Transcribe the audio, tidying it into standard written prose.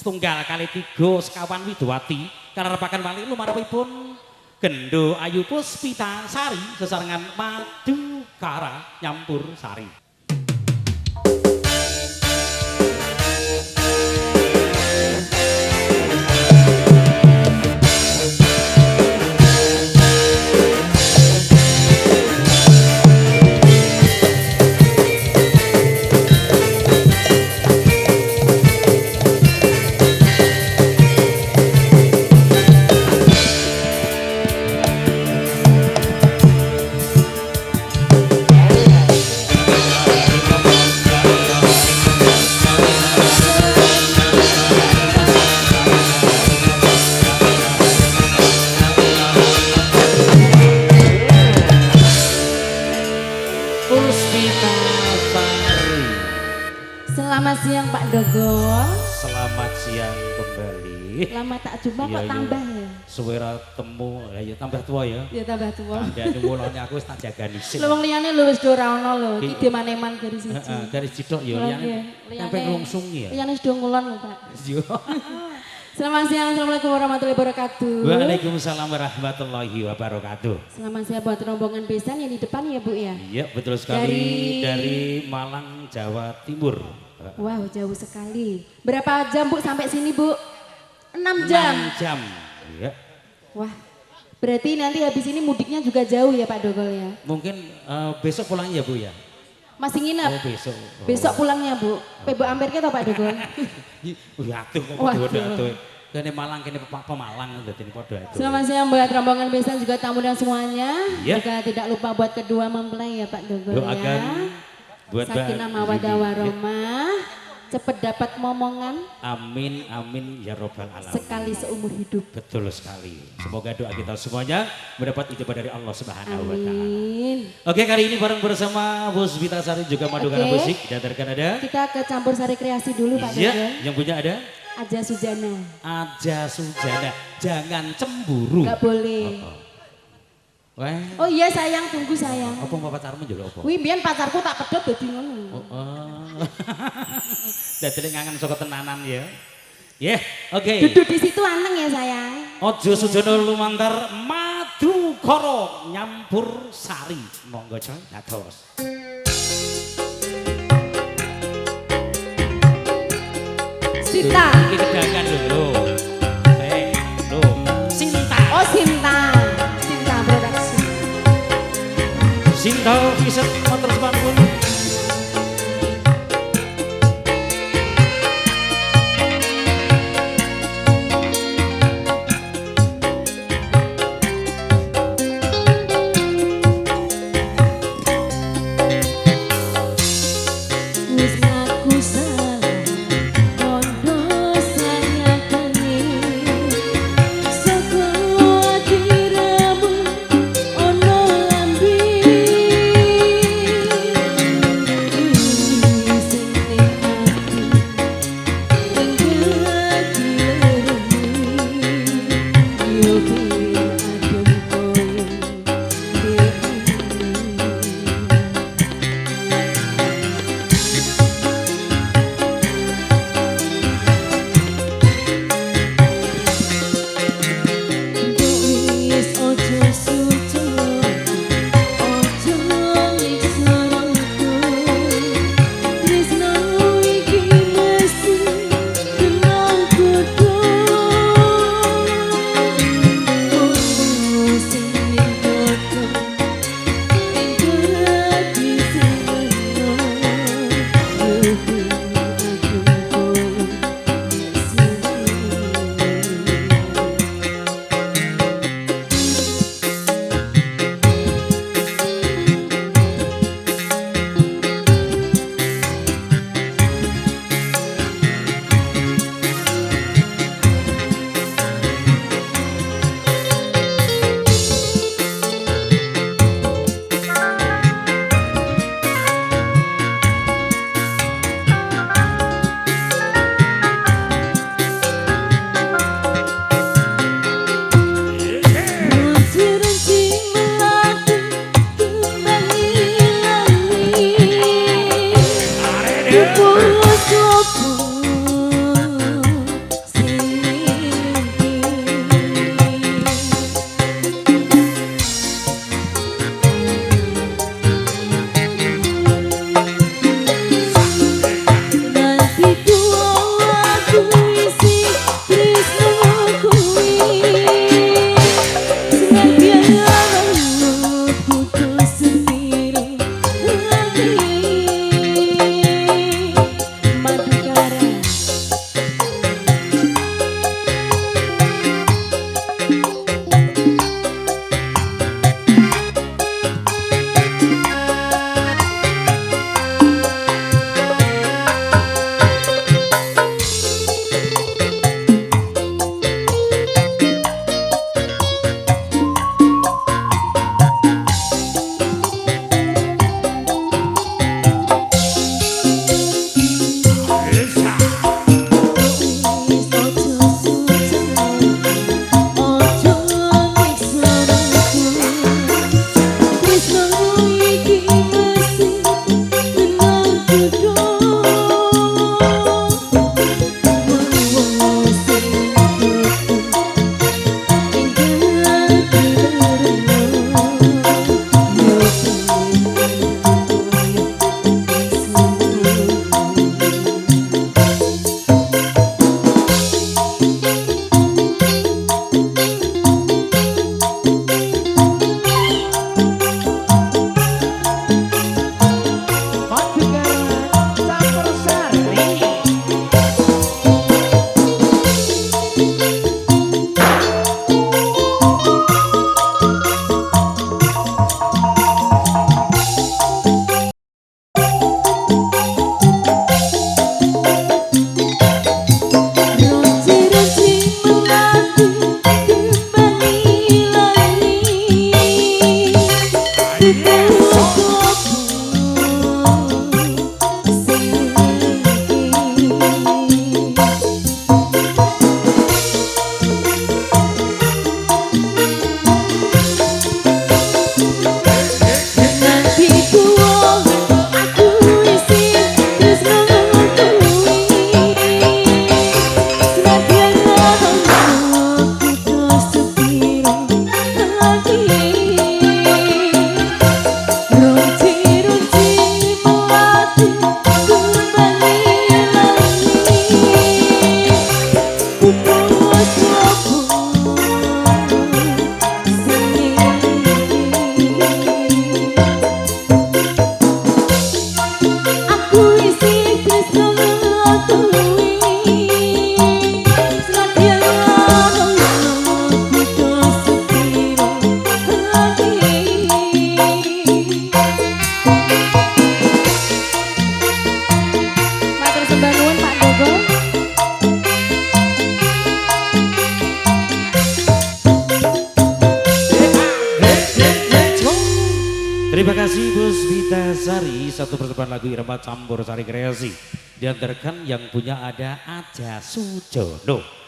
setunggal kali tiga sekawan widowati karepaken wali lumarepipun Gendo Ayu Puspita Sari sesarengan Madu Kara nyampur sari. Selamat siang Pak Dogol. Selamat siang kembali. Lama tak jumpa kok tambah ya? Suwera temu, ya tambah tua ya. Ya tambah tua. Tandane mulane aku wis tak jagani sik. Lho wong liyane lho wis do ora ono lho. Iki dimaneman garis siji. Garis cidok ya liyane. Sampai ngrungsung ya. Liyane wis do ngulon lho Pak. Yo. Selamat siang, assalamualaikum warahmatullahi wabarakatuh. Waalaikumsalam warahmatullahi wabarakatuh. Selamat siang buat rombongan besan yang di depan ya Bu ya. Iya betul sekali dari Malang Jawa Timur. Wow jauh sekali. Berapa jam Bu sampai sini Bu? 6 jam. 6 jam. Iya. Wah berarti nanti habis ini mudiknya juga jauh ya Pak Dogol ya? Mungkin besok pulangnya ya Bu ya? Masih nginep? Oh besok. Besok pulangnya Bu. Pebo Amperke atau Pak Dogol? Waduh kok waduh. Kene Malang kene Pemalang dadi padha itu. Selamat siang buat rombongan besan juga tamu dan semuanya. Ya. Juga tidak lupa buat kedua mempelai ya Pak Dogol doakan ya. buat Sakinah mawaddah warahmah. Cepet dapat momongan. Amin amin ya robbal alamin. Sekali seumur hidup. Betul sekali. Semoga doa kita semuanya mendapat ijabah dari Allah Subhanahu wa taala. Amin. Oke, kali ini bareng bersama Puspita Sari juga Madu Kara Musik dan ada. Kita ke campur sari kreasi dulu Pak Iya, Dogol. yang punya ada Aja Sujana. Aja Sujana. Jangan cemburu. Gak boleh. Wah. Oh iya sayang, tunggu sayang. Apa mau pacarmu juga apa? Wih biar pacarku tak pedot dadi ngono. Dadi ngangen saka tenanan ya. Yeah, oke. Duduk di situ aneng ya sayang. Aja Sujana lumantar Madu Kara nyampur sari. Monggo coy, dados. Sinta. Iki kedagan lho. Lho, Sinta. Oh Sinta. Sinta production. Sinta bisa motor sepanpun. Terima kasih Puspita Sari, satu persembahan lagu Irama Campur Sari Kreasi. Diantarkan yang punya ada Aja Sujono.